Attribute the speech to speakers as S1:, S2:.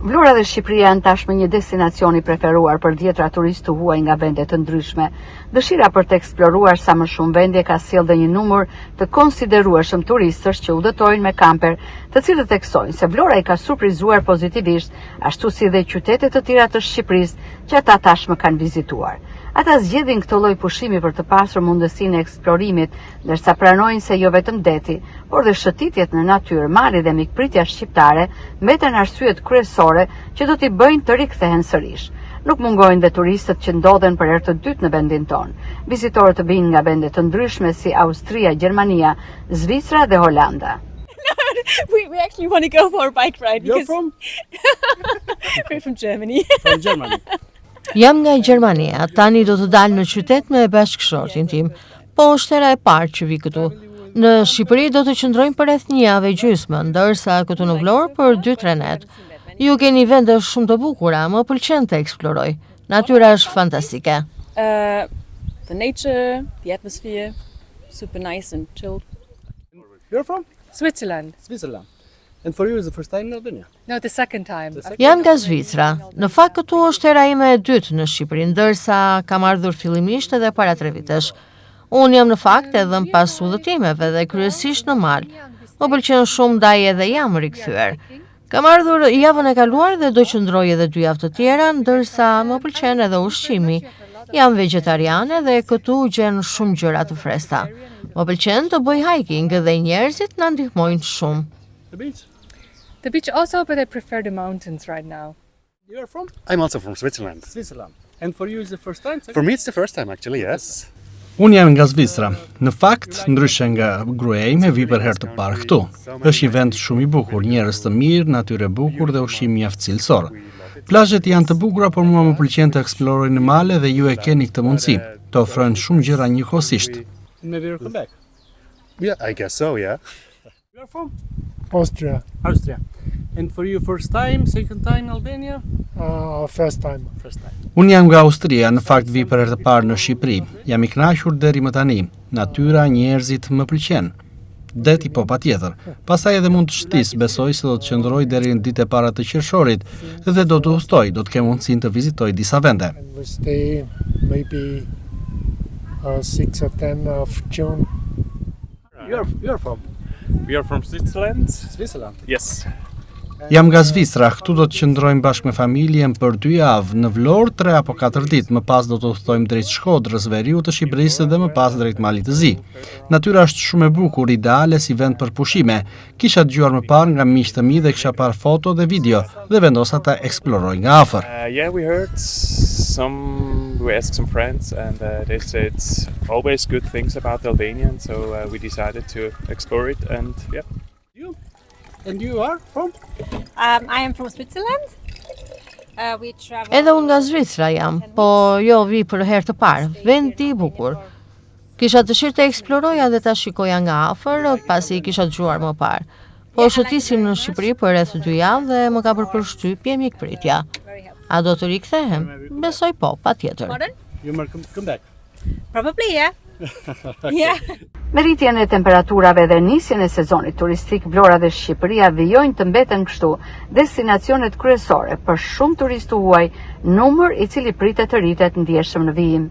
S1: Vlora dhe Shqipëria janë tashmë një destinacion i preferuar për dhjetra turistë huaj nga vende të ndryshme. Dëshira për të eksploruar sa më shumë vendje ka sjellë dhe një numër të konsiderueshëm turistësh që udhëtojnë me kamper, të cilët theksojnë se Vlora i ka surprizuar pozitivisht, ashtu si dhe qytete të tjera të Shqipërisë që ata tashmë kanë vizituar. Ata zgjedhin këtë lloj pushimi për të pasur mundësinë e eksplorimit, ndërsa pranojnë se jo vetëm deti, por dhe shëtitjet në natyrë, mali dhe mikpritja shqiptare mbeten arsyet kryesore që do t'i bëjnë të rikthehen sërish. Nuk mungojnë dhe turistët që ndodhen për herë të dytë në vendin tonë. Vizitorët vinë nga vende të ndryshme si Austria, Gjermania, Zvicra dhe Holanda.
S2: We actually want to go for a bike ride.
S3: You're from?
S2: We're from Germany.
S3: From Germany.
S4: Jam nga Gjermania, tani do të dalë në qytet me bashkëshortin tim, po është hera e parë që vi këtu. Në Shqipëri do të qëndrojmë për rreth 1 javë e gjysmë, ndërsa këtu në Vlorë për 2-3 net. Ju keni vende shumë të bukura, më pëlqen të eksploroj. Natyra është fantastike.
S2: The nature, the atmosphere, super nice and chilled.
S3: You're from?
S2: Switzerland.
S3: Switzerland. And for you is the first time in Albania?
S2: No, the second time.
S4: Jam nga Zvicra. Në fakt këtu është hera ime e dytë në Shqipëri, ndërsa kam ardhur fillimisht edhe para 3 vitesh. Unë jam në fakt edhe në pas udhëtimeve dhe kryesisht në mal. Më pëlqen shumë ndaj edhe jam rikthyer. Kam ardhur javën e kaluar dhe do qëndroj edhe 2 javë të tjera, ndërsa më pëlqen edhe ushqimi. Jam vegetariane dhe këtu gjen shumë gjëra të freskëta. Më pëlqen të bëj hiking dhe njerëzit na ndihmojnë shumë.
S3: The beach?
S2: The beach also, but I prefer the mountains right now.
S3: You're from?
S5: I'm also from Switzerland.
S3: Switzerland. And for you is the first time?
S5: For me it's the first time actually, yes.
S6: Unë jam nga Zvicra. Në fakt, ndryshe nga gruaja ime, vi për herë të parë këtu. Është një vend shumë i bukur, njerëz të mirë, natyrë e bukur dhe ushqim mjaft cilësor. Plazhet janë të bukura, por mua më pëlqen të eksploroj në male dhe ju e keni këtë mundësi. Të ofrojnë shumë gjëra njëkohësisht.
S3: Maybe you'll come back.
S5: Yeah, I guess so, yeah.
S3: You're from?
S7: Austria,
S3: Austria. And for you first time, second time Albania?
S7: first time.
S3: First time.
S6: Unë jam nga Austria, në fakt vi për herë të parë në Shqipëri. Jam i kënaqur deri më tani. Natyra, njerëzit më pëlqen. Deti po patjetër. Pastaj edhe mund të shtis, besoj se do të qëndroj deri në ditë e para të qershorit dhe do të udhtoj, do të kem mundësinë të vizitoj disa vende.
S7: And we stay maybe 6 or 10 of June.
S3: You're from?
S8: We are from Switzerland.
S3: Switzerland.
S8: Yes.
S6: Jam nga Zvicra, këtu do të qëndrojmë bashkë me familjen për 2 javë, në Vlorë 3 apo 4 ditë, më pas do të udhtojmë drejt Shkodrës, veriut të Shqipërisë dhe më pas drejt Malit të Zi. Natyra është shumë e bukur, ideale si vend për pushime. Kisha dëgjuar më parë nga miq të mi dhe kisha parë foto dhe video dhe vendosa ta eksploroj nga afër.
S8: Yeah, we asked some friends and they said always good things about Albania, and so we decided to explore it and yeah.
S3: You? And you are from?
S9: I am from Switzerland. We travel.
S4: Edhe unë nga Zvicra jam, po jo vi për herë të parë, vendi i bukur. Kisha dëshirë të eksploroja dhe ta shikoja nga afër, pasi kisha dëgjuar më parë. Po shëtisim në Shqipëri për rreth 2 javë dhe më ka përshtypje mikpritja. A do të rikthehem? Besoj po, patjetër.
S3: You might come back.
S9: Probably, yeah. Yeah.
S1: Me rritjen e temperaturave dhe nisjen e sezonit turistik, Vlora dhe Shqipëria vijojnë të mbeten kështu destinacionet kryesore për shumë turistë huaj, numër i cili pritet të rritet ndjeshëm në vijim.